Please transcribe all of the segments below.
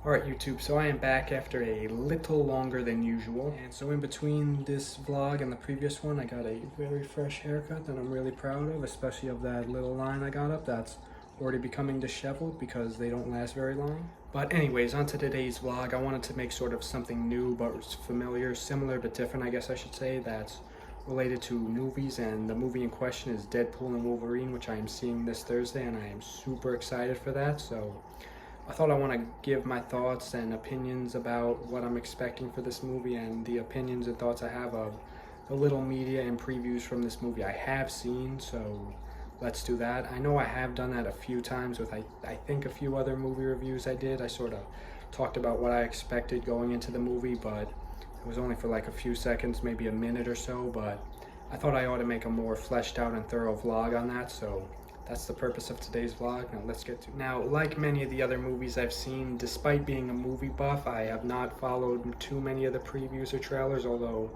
Alright YouTube, so I am back after a little longer than usual. And so in between this vlog and the previous one, I got a very fresh haircut that I'm really proud of, especially of that little line I got up that's already becoming disheveled because they don't last very long. But anyways, on to today's vlog. I wanted to make sort of something new but familiar, similar but different I guess I should say, that's related to movies, and the movie in question is Deadpool and Wolverine, which I am seeing this Thursday and I am super excited for that. So I thought I want to give my thoughts and opinions about what I'm expecting for this movie and the opinions and thoughts I have of the little media and previews from this movie I have seen, so let's do that. I know I have done that a few times with I think a few other movie reviews I did. I sort of talked about what I expected going into the movie, but it was only for like a few seconds, maybe a minute or so, but I thought I ought to make a more fleshed out and thorough vlog on that, so that's the purpose of today's vlog. Now let's get to it. Now, like many of the other movies I've seen, despite being a movie buff, I have not followed too many of the previews or trailers, although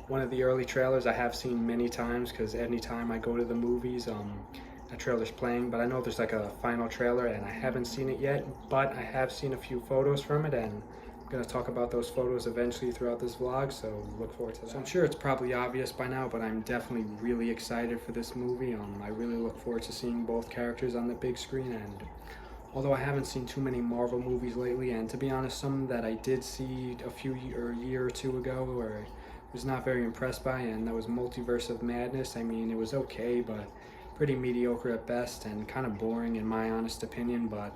one of the early trailers I have seen many times because anytime I go to the movies, a trailer's playing. But I know there's like a final trailer and I haven't seen it yet, but I have seen a few photos from it, and going to talk about those photos eventually throughout this vlog, so look forward to that. So I'm sure it's probably obvious by now, but I'm definitely really excited for this movie. I really look forward to seeing both characters on the big screen, and although I haven't seen too many Marvel movies lately, and to be honest, some that I did see a year or two ago where I was not very impressed by, and that was Multiverse of Madness. I mean, it was okay, but pretty mediocre at best and kind of boring in my honest opinion, but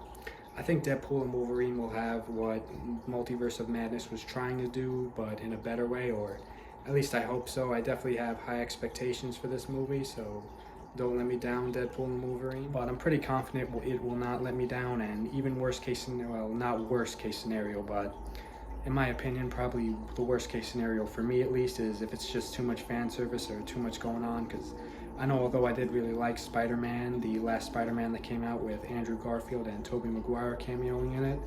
I think Deadpool and Wolverine will have what Multiverse of Madness was trying to do, but in a better way, or at least I hope so. I definitely have high expectations for this movie, so don't let me down, Deadpool and Wolverine. But I'm pretty confident it will not let me down, and even worst case scenario, well, not worst case scenario, but in my opinion, probably the worst case scenario for me at least is if it's just too much fan service or too much going on, because I know although I did really like Spider-Man, the last Spider-Man that came out with Andrew Garfield and Tobey Maguire cameoing in it,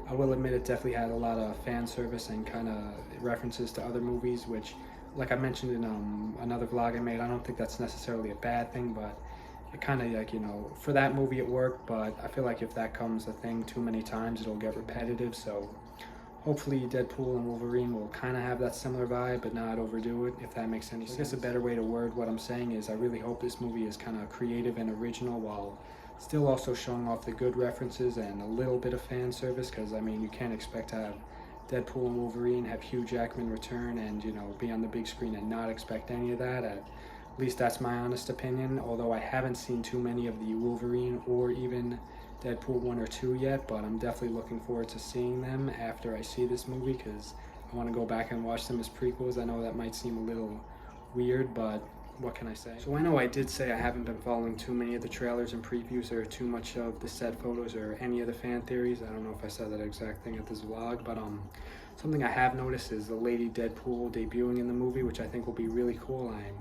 I will admit it definitely had a lot of fan service and kind of references to other movies, which, like I mentioned in another vlog I made, I don't think that's necessarily a bad thing, but it kind of, like, you know, for that movie it worked, but I feel like if that comes a thing too many times, it'll get repetitive, so hopefully Deadpool and Wolverine will kind of have that similar vibe, but not overdo it, if that makes any sense. I guess a better way to word what I'm saying is I really hope this movie is kind of creative and original while still also showing off the good references and a little bit of fan service, because, I mean, you can't expect to have Deadpool and Wolverine have Hugh Jackman return and, you know, be on the big screen and not expect any of that. At least that's my honest opinion, although I haven't seen too many of the Wolverine or even Deadpool 1 or 2 yet, but I'm definitely looking forward to seeing them after I see this movie, because I want to go back and watch them as prequels. I know that might seem a little weird, but what can I say? So I know I did say I haven't been following too many of the trailers and previews or too much of the set photos or any of the fan theories. I don't know if I said that exact thing at this vlog, but something I have noticed is the Lady Deadpool debuting in the movie, which I think will be really cool. I'm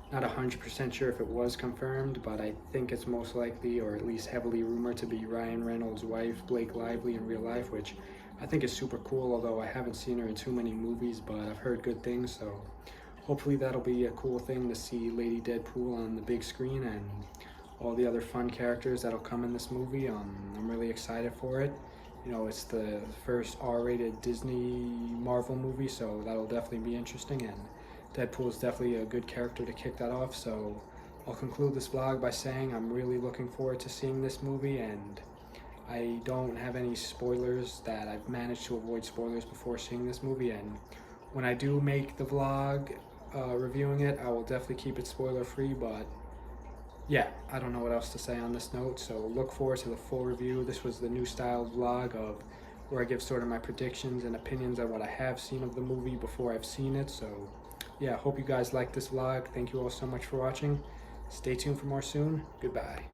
not 100% sure if it was confirmed, but I think it's most likely, or at least heavily rumored, to be Ryan Reynolds' wife, Blake Lively, in real life, which I think is super cool, although I haven't seen her in too many movies, but I've heard good things, so hopefully that'll be a cool thing to see Lady Deadpool on the big screen and all the other fun characters that'll come in this movie. I'm really excited for it. You know, it's the first R-rated Disney Marvel movie, so that'll definitely be interesting, and Deadpool is definitely a good character to kick that off. So I'll conclude this vlog by saying I'm really looking forward to seeing this movie, and I don't have any spoilers, that I've managed to avoid spoilers before seeing this movie, and when I do make the vlog reviewing it, I will definitely keep it spoiler free. But yeah, I don't know what else to say on this note, so look forward to the full review. This was the new style vlog of where I give sort of my predictions and opinions on what I have seen of the movie before I've seen it. So yeah, hope you guys like this vlog. Thank you all so much for watching. Stay tuned for more soon. Goodbye.